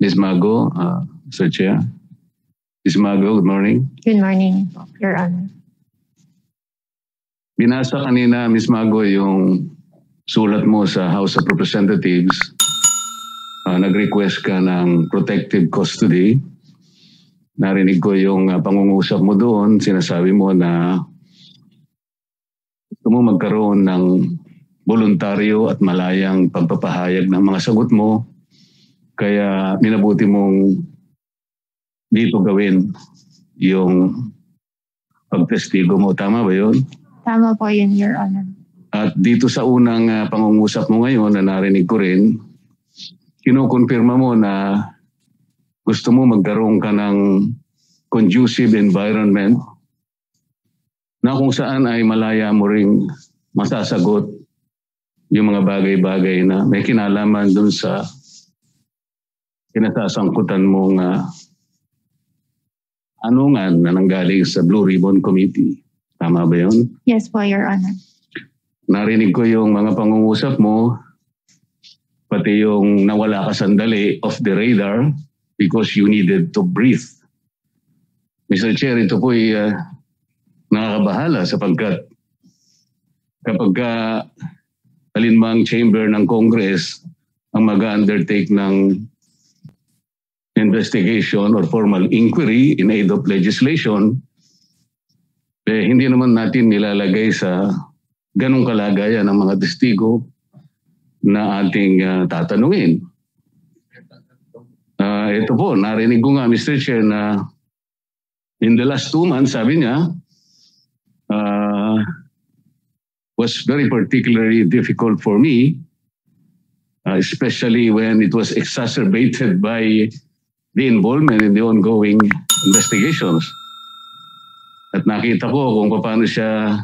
Ms. Mago, Sir Chair. Ms. Mago, good morning. Good morning, Your Honor. Binasa kanina, Ms. Mago, yung sulat mo sa House of Representatives. Nag-request ka ng protective custody. Narinig ko yung pangungusap mo doon. Sinasabi mo na gusto mo magkaroon ng voluntaryo at malayang pagpapahayag ng mga sagot mo. Kaya minabuti mong dito gawin yung pagtestigo mo. Tama ba yun? Tama po yun, Your Honor. At dito sa unang pangungusap mo ngayon na narinig ko rin, kinukonfirma mo na gusto mo magkaroon ka ng conducive environment na kung saan ay malaya mo ring masasagot yung mga bagay-bagay na may kinalaman dun sa kinasasangkutan mong anungan na nanggaling sa Blue Ribbon Committee. Tama ba yun? Yes po, Your Honor. Narinig ko yung mga pangungusap mo, pati yung nawala ka sandali off the radar because you needed to breathe. Mr. Chair, ito po'y nakakabahala sapagkat kapag alinmang chamber ng Congress ang mag-undertake ng investigation or formal inquiry in aid of legislation, hindi naman natin nilalagay sa ganong kalagayan ng mga testigo na ating tatanungin. Ito po, narinig ko nga, Mr. Chair, na in the last 2 months, sabi niya, was very particularly difficult for me, especially when it was exacerbated by the involvement in the ongoing investigations. At nakita ko kung paano siya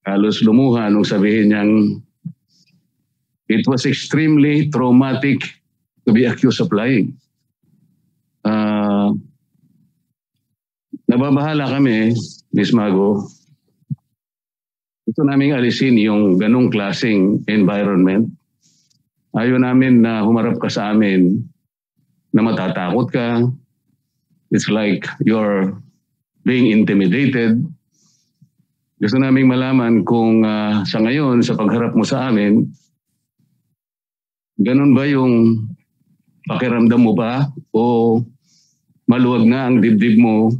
halos lumuha nung sabihin niyang it was extremely traumatic to be accused of lying. Nababahala kami, Ms. Mago, gusto naming alisin yung ganong klaseng environment. Ayaw namin na humarap ka sa amin na matatakot ka. It's like you're being intimidated. Gusto naming malaman kung sa ngayon, sa pagharap mo sa amin, ganun ba yung pakiramdam mo ba? O maluwag na ang dibdib mo,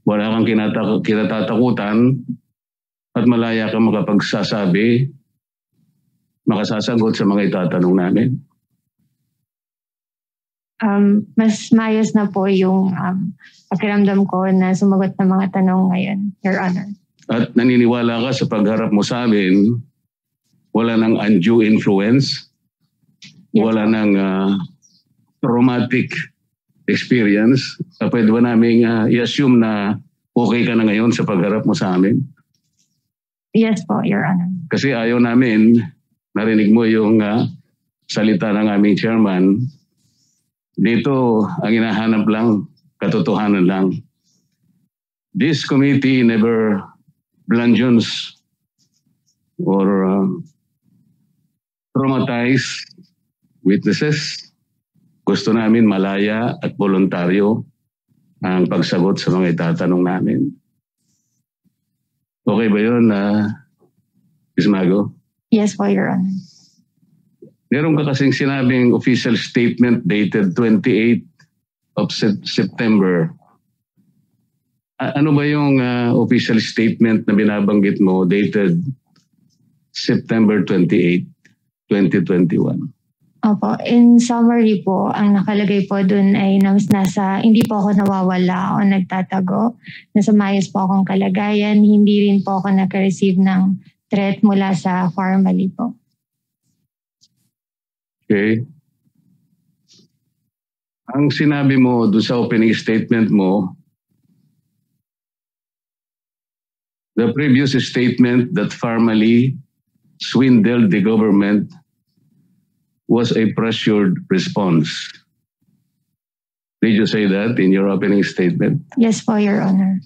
wala kang kinatatakutan, at malaya kang makapagsasabi, makasasagot sa mga itatanong namin? Mas mayos na po yung pakiramdam ko na sumagot ng mga tanong ngayon, Your Honor. At naniniwala ka sa pagharap mo sa amin, wala nang undue influence, yes, wala nang traumatic experience. Pwede ba namin i-assume na okay ka na ngayon sa pagharap mo sa amin? Yes po, Your Honor. Kasi ayaw namin, narinig mo yung salita ng aming chairman, dito ang hinahanap lang, katotohanan lang. This committee never bludgeons or traumatize witnesses. Gusto namin malaya at voluntaryo ang pagsagot sa mga itatanong namin. Okay ba yun, Ms. Mago? Yes po, Your Honor. Meron ka kasing sinabing official statement dated 28 of September. Ano ba yung official statement na binabanggit mo dated September 28, 2021? Opo, in summary po, ang nakalagay po dun ay nasa hindi po ako nawawala o nagtatago. Nasa maayos po akong kalagayan, hindi rin po ako nag-receive ng threat mula sa formally po. Okay. Ang sinabi mo doon sa opening statement mo, the previous statement that formally swindled the government was a pressured response. Did you say that in your opening statement? Yes po, Your Honor.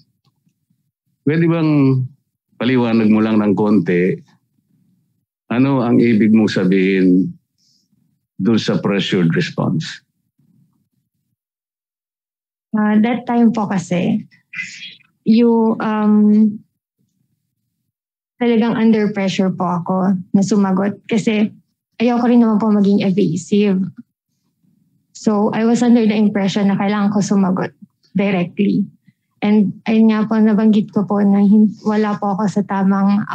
Pwede bang paliwanag mo lang ng konti, ano ang ibig mong sabihin dun sa pressured response? That time po kasi, talagang under pressure po ako na sumagot kasi ayoko rin naman po maging evasive. So, I was under the impression na kailangan ko sumagot directly. And ayun nga po, nabanggit ko po na wala po ako sa tamang,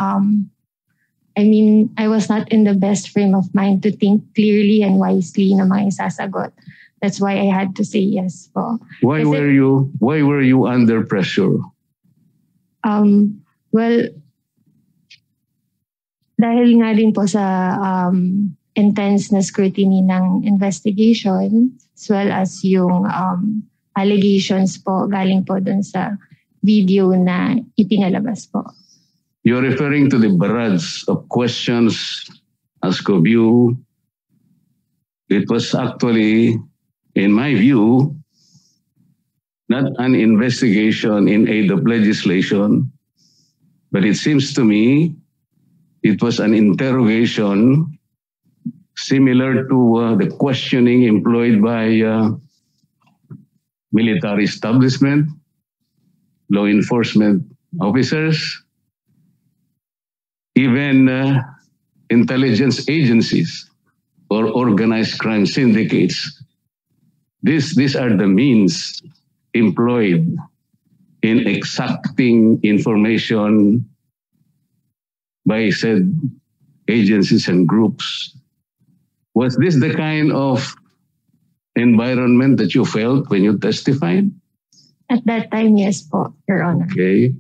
I was not in the best frame of mind to think clearly and wisely na mga isasagot. That's why I had to say yes po. Why were you under pressure? Well, dahil nga rin po sa intense na scrutiny ng investigation as well as yung allegations po galing po dun sa video na ipinalabas po. You're referring to the barrage of questions asked of you. It was actually, in my view, not an investigation in aid of legislation, but it seems to me it was an interrogation similar to the questioning employed by military establishment, law enforcement officers, even intelligence agencies or organized crime syndicates. These are the means employed in exacting information by said agencies and groups. Was this the kind of environment that you felt when you testified? At that time, yes po, Your Honor. Okay.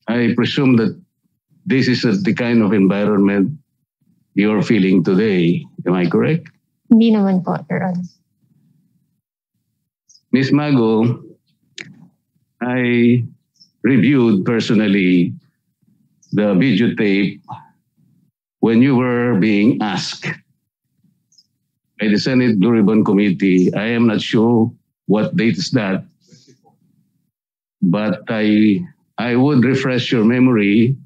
I presume that this is the kind of environment you're feeling today. Am I correct? Hindi naman po, Your Honor. Ms. Mago, I reviewed personally the videotape when you were being asked by the Senate Blue Ribbon Committee. I am not sure what date is that, but I would refresh your memory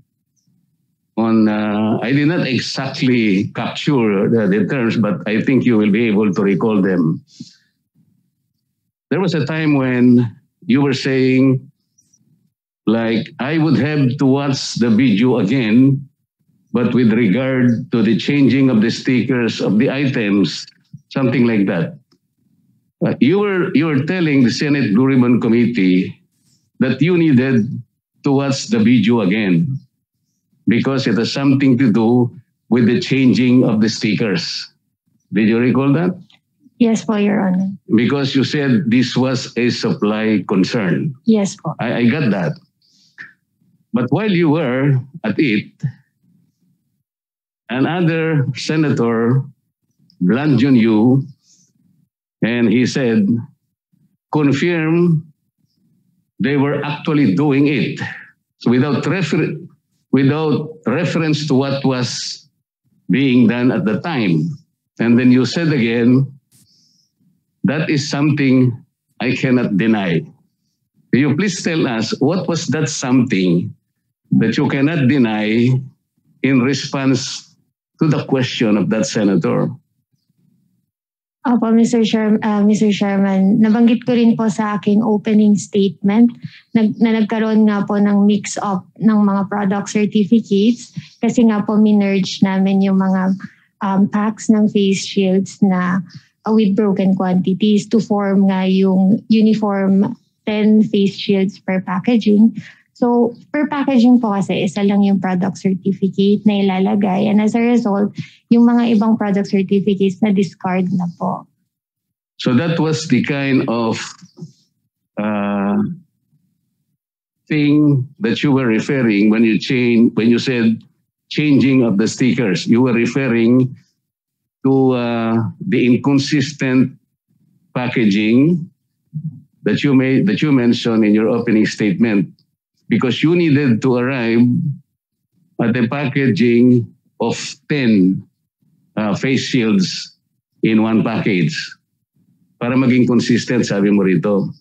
on, I did not exactly capture the terms, but I think you will be able to recall them. There was a time when you were saying, like, I would have to watch the video again, but with regard to the changing of the stickers of the items, something like that. You were telling the Senate Blue Ribbon Committee that you needed to watch the video again because it has something to do with the changing of the stickers. Did you recall that? Yes po, Your Honor. Because you said this was a supply concern. Yes po. I got that. But while you were at it, another senator bludgeoned you and he said, confirm they were actually doing it. So without reference to what was being done at the time. And then you said again, that is something I cannot deny. Will you please tell us what was that something that you cannot deny in response to the question of that senator? Opo, Mr. Sherman, nabanggit ko rin po sa aking opening statement na nagkaroon nga po ng mix-up ng mga product certificates kasi nga po minerge namin yung mga packs ng face shields na with broken quantities to form nga yung uniform 10 face shields per packaging. So, per packaging po kasi, isa lang yung product certificate na ilalagay. And as a result, yung mga ibang product certificates na discard na po. So that was the kind of thing that you were referring when you said changing of the stickers. You were referring to the inconsistent packaging that you mentioned in your opening statement. Because you needed to arrive at the packaging of 10 face shields in one package para maging consistent, sabi mo rito.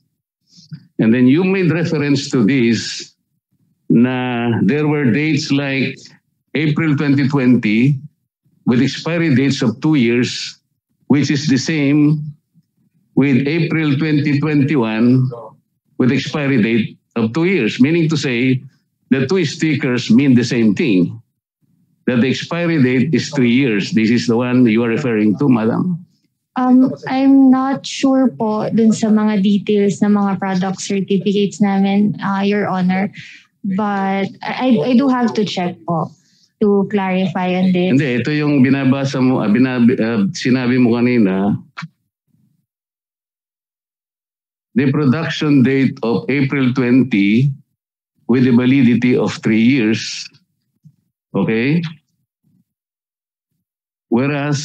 And then you made reference to this na there were dates like April 2020 with expiry dates of 2 years, which is the same with April 2021 with expiry date of 2 years, meaning to say the two stickers mean the same thing, that the expiry date is 3 years. This is the one you are referring to, Madam? I'm not sure po dun sa mga details ng mga product certificates namin, Your Honor. But I do have to check po to clarify on this. Hindi, ito yung binabasa mo, sinabi mo kanina. The production date of April 20 with the validity of 3 years. Okay? Whereas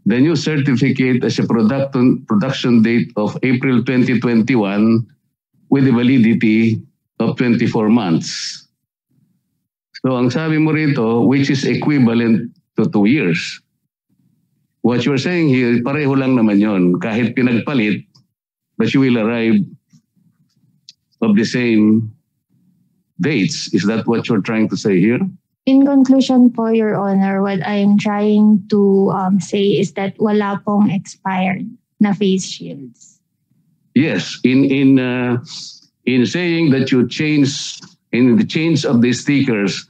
the new certificate has a production date of April 2021 with the validity of 24 months. So ang sabi mo rito, which is equivalent to 2 years. What you're saying here, pareho lang naman yon. Kahit pinagpalit, but you will arrive of the same dates. Is that what you're trying to say here? In conclusion po, Your Honor, what I'm trying to say is that wala pong expired na face shields. Yes, in saying that you change, in the change of the stickers,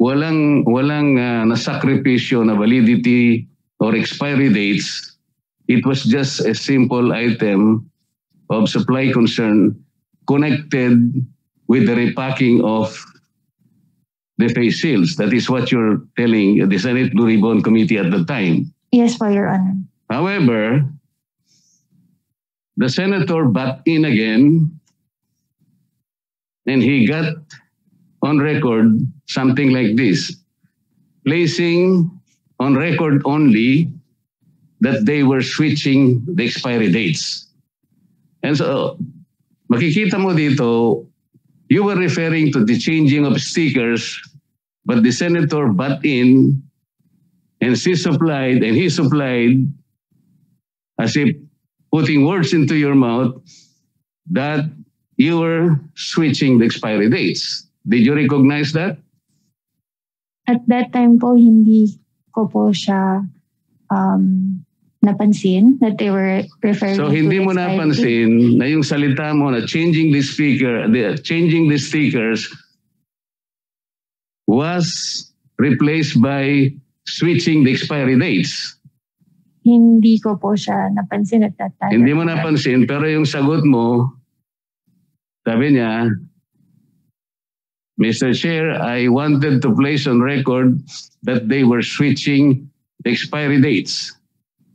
walang nasakripisyo na validity or expiry dates. It was just a simple item of supply concern connected with the repacking of the face shields. That is what you're telling the Senate Blue Ribbon Committee at the time. Yes, po, Your Honor. However, the senator butt in again, and he got on record something like this, placing on record only that they were switching the expiry dates. And so, makikita mo dito, you were referring to the changing of stickers, but the senator butt in and he supplied, as if putting words into your mouth, that you were switching the expiry dates. Did you recognize that? At that time po, hindi ko po siya napansin that they were referring so to hindi mo expiry napansin na yung salita mo na changing the stickers was replaced by switching the expiry dates. Hindi ko po siya napansin at that time. Hindi mo napansin, pero yung sagot mo, sabi niya, Mr. Chair, I wanted to place on record that they were switching the expiry dates.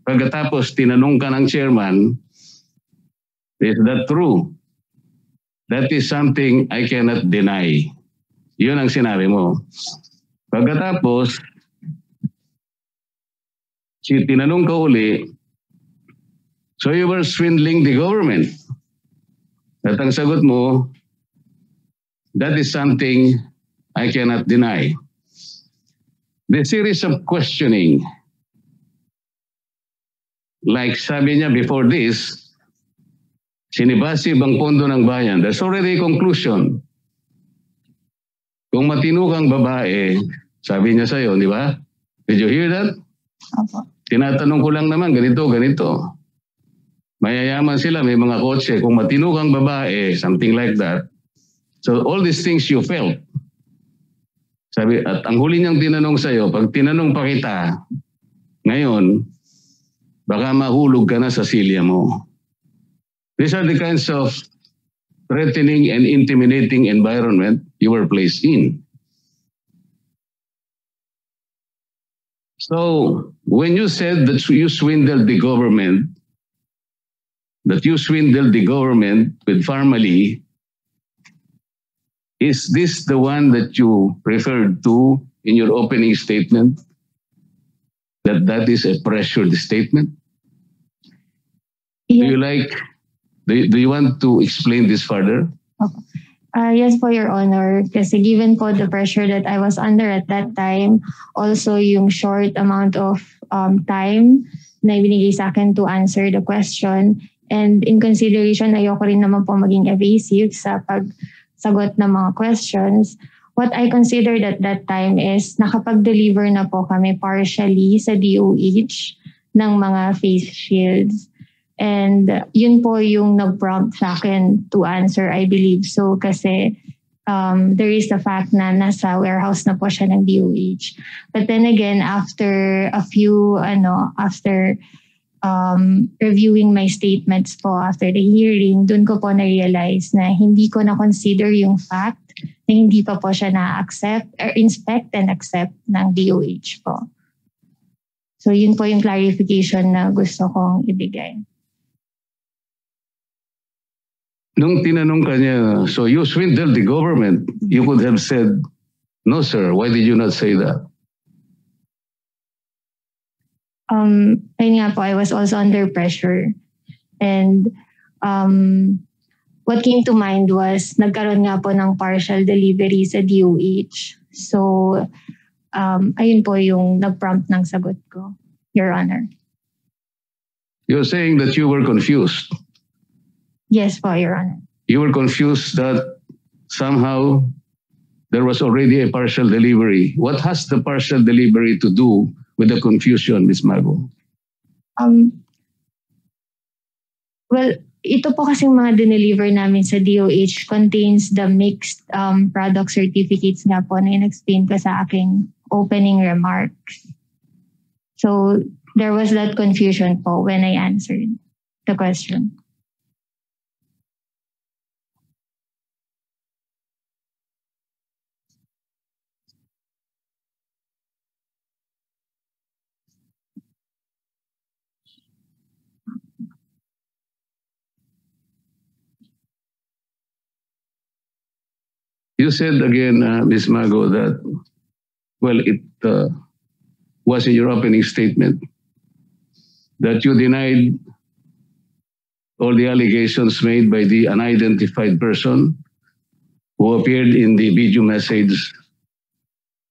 Pagkatapos, tinanong ka ng chairman, is that true? That is something I cannot deny. Yun ang sinabi mo. Pagkatapos, tinanong ka uli, so you were swindling the government. At ang sagot mo, that is something I cannot deny. The series of questioning, like sabi niya before this, sinibasib ang pondo ng bayan. There's already a conclusion. Kung matino kang babae, sabi niya sa'yo, di ba? Did you hear that? Opo. Tinatanong ko lang naman, ganito. Mayayaman sila, may mga kotse. Kung matino kang babae, something like that. So all these things you felt. Sabi, at ang huli niyang tinanong sa'yo, pag tinanong pa kita, ngayon, baka mahulog ka na sa silya mo. These are the kinds of threatening and intimidating environment you were placed in. So, when you said that you swindled the government, with formally, is this the one that you referred to in your opening statement? That is a pressured statement? Yeah. Do you want to explain this further? Okay. Yes po, Your Honor. Kasi given po the pressure that I was under at that time, also yung short amount of time na ibinigay sa akin to answer the question, and in consideration, ayoko rin naman po maging evasive sa pagsagot ng mga questions, what I considered at that time is nakapag-deliver na po kami partially sa DOH ng mga face shields. And yun po yung nag-prompt sa akin to answer, I believe. So kasi there is the fact na nasa warehouse na po siya ng DOH. But then again, after reviewing my statements po after the hearing, dun ko po na-realize na hindi ko na-consider yung fact na hindi pa po siya na-accept or inspect and accept ng DOH po. So yun po yung clarification na gusto kong ibigay. Nung tinanong ka niya, so you swindled the government, you could have said, no sir, why did you not say that? Ayun nga po, I was also under pressure. And what came to mind was, nagkaroon nga po ng partial delivery sa DOH. So, ayun po yung nag-prompt ng sagot ko, Your Honor. You're saying that you were confused. Yes po, Your Honor. You were confused that somehow there was already a partial delivery. What has the partial delivery to do with the confusion, Ms. Mago? Well, ito po kasing mga dineliver namin sa DOH contains the mixed product certificates nga po na in-explain ko sa aking opening remarks. So, there was that confusion po when I answered the question. You said again, Ms. Mago, that, well, it was in your opening statement that you denied all the allegations made by the unidentified person who appeared in the video message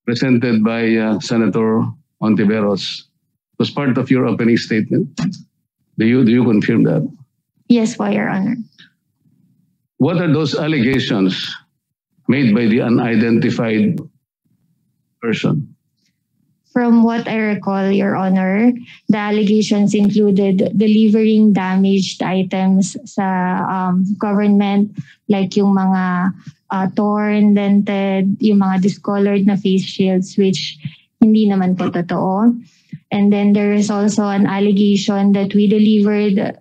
presented by Senator Ontiveros. Was part of your opening statement. Do you confirm that? Yes, po, Your Honor. What are those allegations made by the unidentified person? From what I recall, Your Honor, the allegations included delivering damaged items sa government, like yung mga torn, dented, yung mga discolored na face shields, which hindi naman po totoo. And then there is also an allegation that we delivered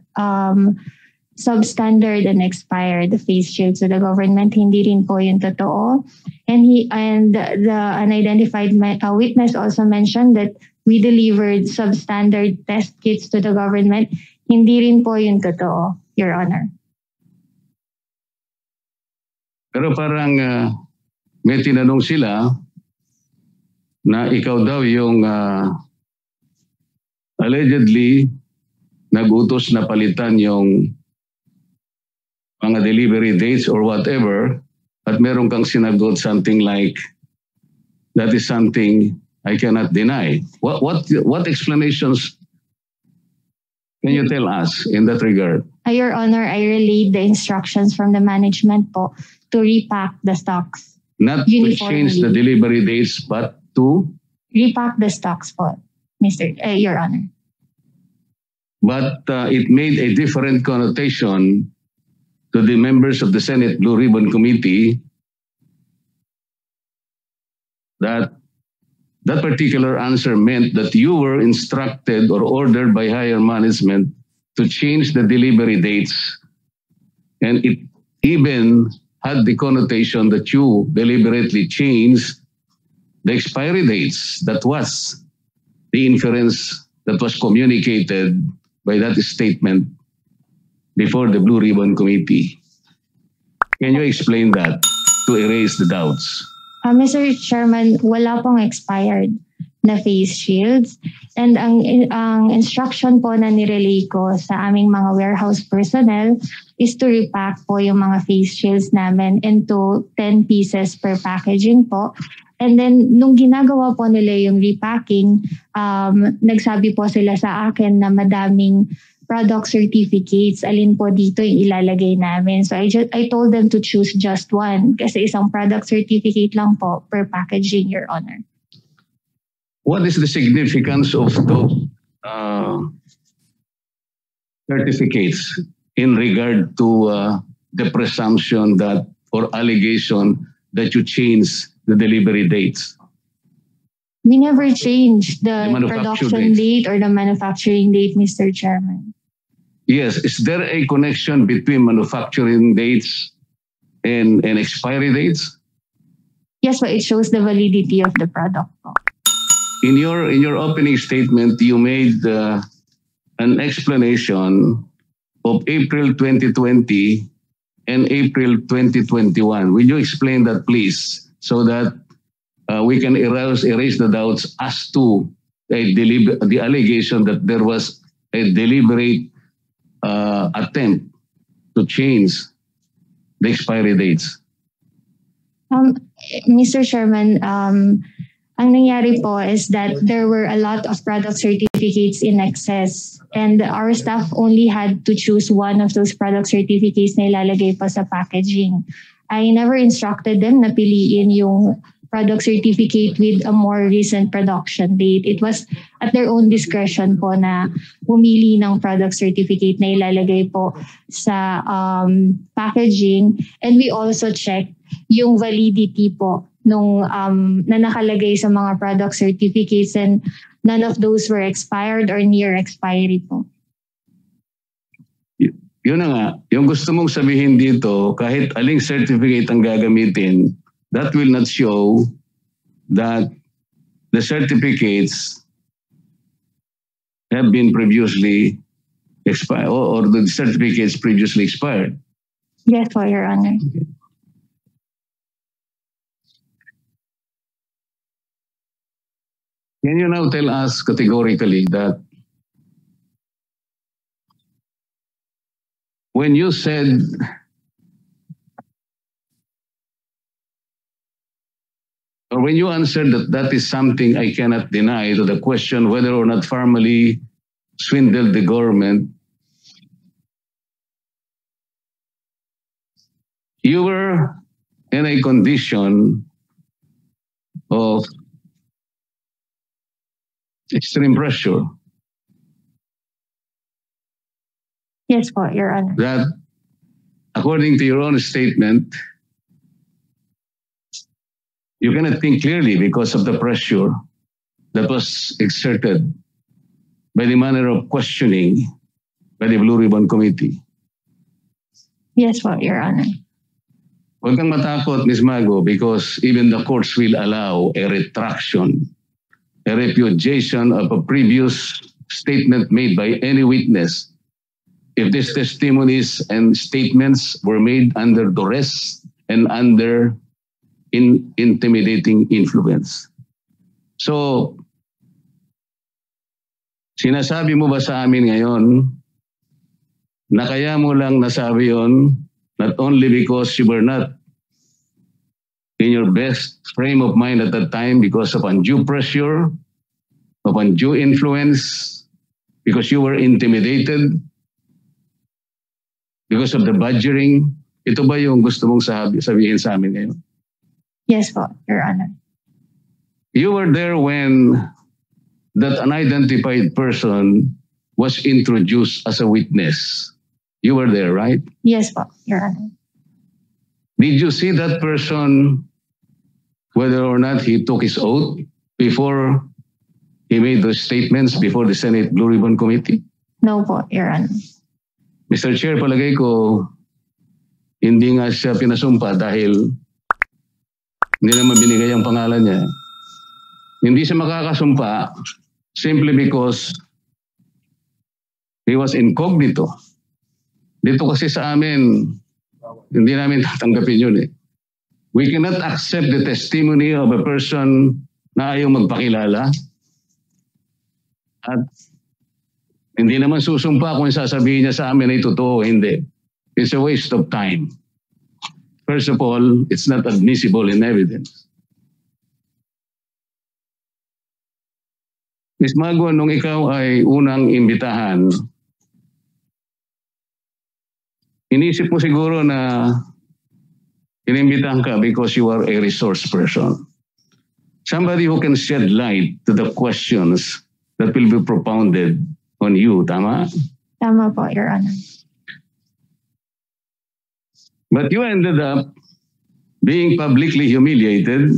substandard and expired face shields to the government. Hindi rin po yung totoo. And the unidentified witness also mentioned that we delivered substandard test kits to the government. Hindi rin po yung totoo, Your Honor. Pero parang may tinanong sila na ikaw daw yung allegedly nagutos na palitan yung mga delivery dates or whatever, at meron kang sinagot something like, that is something I cannot deny. What explanations can you tell us in that regard? Your Honor, I relayed the instructions from the management po to repack the stocks. Not to change the delivery dates, but to? Repack the stocks po, Your Honor. But it made a different connotation to the members of the Senate Blue Ribbon Committee that that particular answer meant that you were instructed or ordered by higher management to change the delivery dates. And it even had the connotation that you deliberately changed the expiry dates. That was the inference that was communicated by that statement before the Blue Ribbon Committee. Can you explain that to erase the doubts? Mr. Chairman, wala pong expired na face shields. And ang instruction po na nirelay ko sa aming mga warehouse personnel is to repack po yung mga face shields namin into 10 pieces per packaging po. And then, nung ginagawa po nila yung repacking, nagsabi po sila sa akin na madaming product certificates. Alin po dito yung ilalagay namin. So I told them to choose just one kasi isang product certificate lang po per packaging, Your Honor. What is the significance of those certificates in regard to the presumption that or allegation that you change the delivery dates? We never changed the manufacture production date or the manufacturing date, Mr. Chairman. Yes, is there a connection between manufacturing dates and expiry dates? Yes, but it shows the validity of the product po. In your opening statement, you made an explanation of April 2020 and April 2021. Will you explain that, please, so that we can erase the doubts as to the allegation that there was a deliberate attempt to change the expiry dates? Mr. Chairman, ang nangyari po is that there were a lot of product certificates in excess and our staff only had to choose one of those product certificates na ilalagay po sa packaging. I never instructed them na piliin yung product certificate with a more recent production date. It was at their own discretion po na pumili ng product certificate na ilalagay po sa packaging. And we also checked yung validity po nung na nakalagay sa mga product certificates and none of those were expired or near expiry po. Yun na nga, yung gusto mong sabihin dito, kahit aling certificate ang gagamitin, that will not show that the certificates have been previously expired or the certificates previously expired. Yes, for Your Honor. Okay. Can you now tell us categorically that when you said or when you answered that that is something I cannot deny to the question whether or not formally swindled the government, you were in a condition of extreme pressure. Yes po, Your Honor. That, according to your own statement, you cannot think clearly because of the pressure that was exerted by the manner of questioning by the Blue Ribbon Committee. Yes po, Your Honor. Huwag kang matakot, Ms. Mago, because even the courts will allow a retraction, a repudiation of a previous statement made by any witness if these testimonies and statements were made under duress and under intimidating influence. So, sinasabi mo ba sa amin ngayon na kaya mo lang nasabi yon not only because you were not in your best frame of mind at that time because of undue pressure, of undue influence, because you were intimidated, because of the badgering? Ito ba yung gusto mong sabihin sa amin ngayon? Yes po, Your Honor. You were there when that unidentified person was introduced as a witness. You were there, right? Yes po, Your Honor. Did you see that person, whether or not he took his oath before he made those statements before the Senate Blue Ribbon Committee? No po, Your Honor. Mr. Chair, palagay ko, hindi nga siya pinasumpa dahil hindi naman binigay ang pangalan niya. Hindi siya makakasumpa simply because he was incognito. Dito kasi sa amin, hindi namin tatanggapin yun eh. We cannot accept the testimony of a person na ayaw magpakilala. At hindi naman susumpa kung sasabihin niya sa amin ay totoo o hindi. It's a waste of time. First of all, it's not admissible in evidence. Ms. Mago, nung ikaw ay unang imbitahan inisip mo siguro na inimbitahan ka because you are a resource person. Somebody who can shed light to the questions that will be propounded on you, tama? Tama po, Your Honor. But you ended up being publicly humiliated.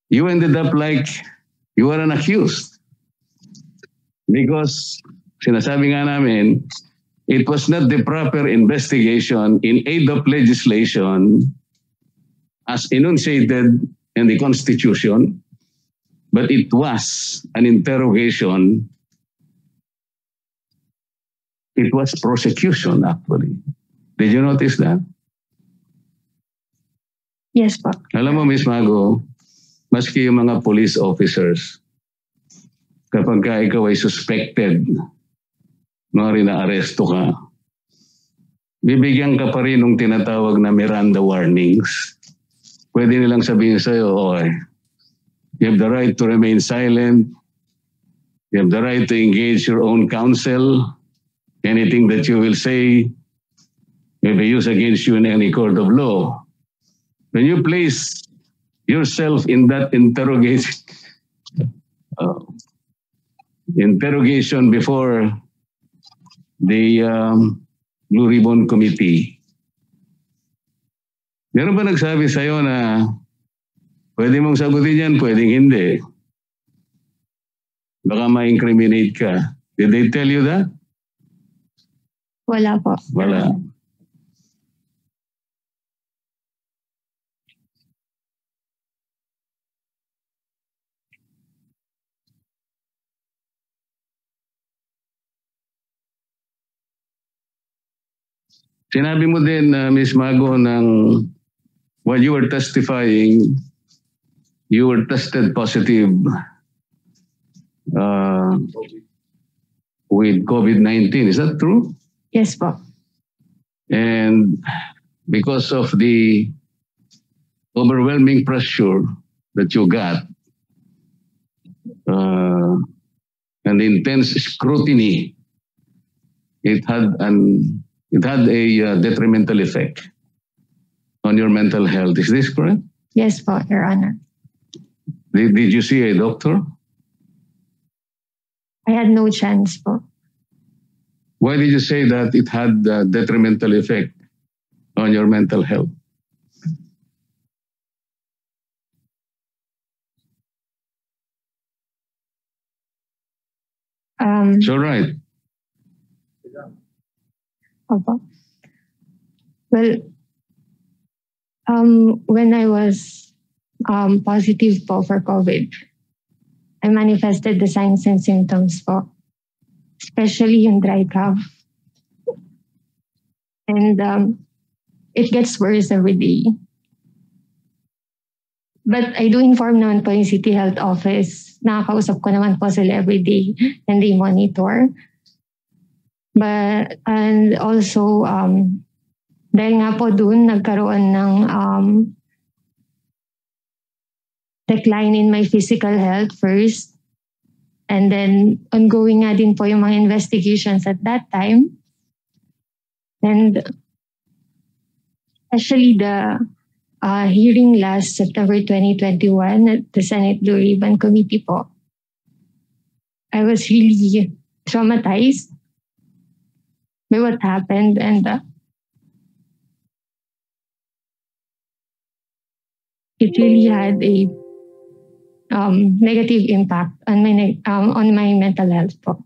You ended up like you were an accused. Because sinasabi nga namin, it was not the proper investigation in aid of legislation as enunciated in the Constitution, but it was an interrogation. It was prosecution, actually. Did you notice that? Yes po. Alam mo, Ms. Mago, maski yung mga police officers, kapag ka ikaw ay suspected, mga rin-aresto ka, bibigyan ka pa rin ng tinatawag na Miranda warnings. Pwede nilang sabihin sa'yo, okay, you have the right to remain silent, you have the right to engage your own counsel, anything that you will say may be used against you in any court of law. When you place yourself in that interrogation before the Blue Ribbon Committee, meron ba nagsabi sa'yo na pwede mong sagutin yan, pwedeng hindi? Baka ma-incriminate ka. Did they tell you that? Wala po. Wala. Sinabi mo din, Ms. Mago, while you were testifying, you were tested positive with COVID-19. Is that true? Yes po. And because of the overwhelming pressure that you got and the intense scrutiny, it had a detrimental effect on your mental health. Is this correct? Yes po, Your Honor. Did you see a doctor? I had no chance po. Why did you say that it had a detrimental effect on your mental health? It's all right. Opo. Well, when I was positive po for COVID, I manifested the signs and symptoms po, especially yung dry cough. And it gets worse every day. But I do inform naman po yung City Health Office. Nakakausap ko naman po sila every day and they monitor. And also, dahil nga po dun, nagkaroon ng decline in my physical health first. And then, ongoing nga din po yung mga investigations at that time. And especially the hearing last September 2021 at the Senate Blue Ribbon Committee po, I was really traumatized by what happened, and it really had a negative impact on my mental health po.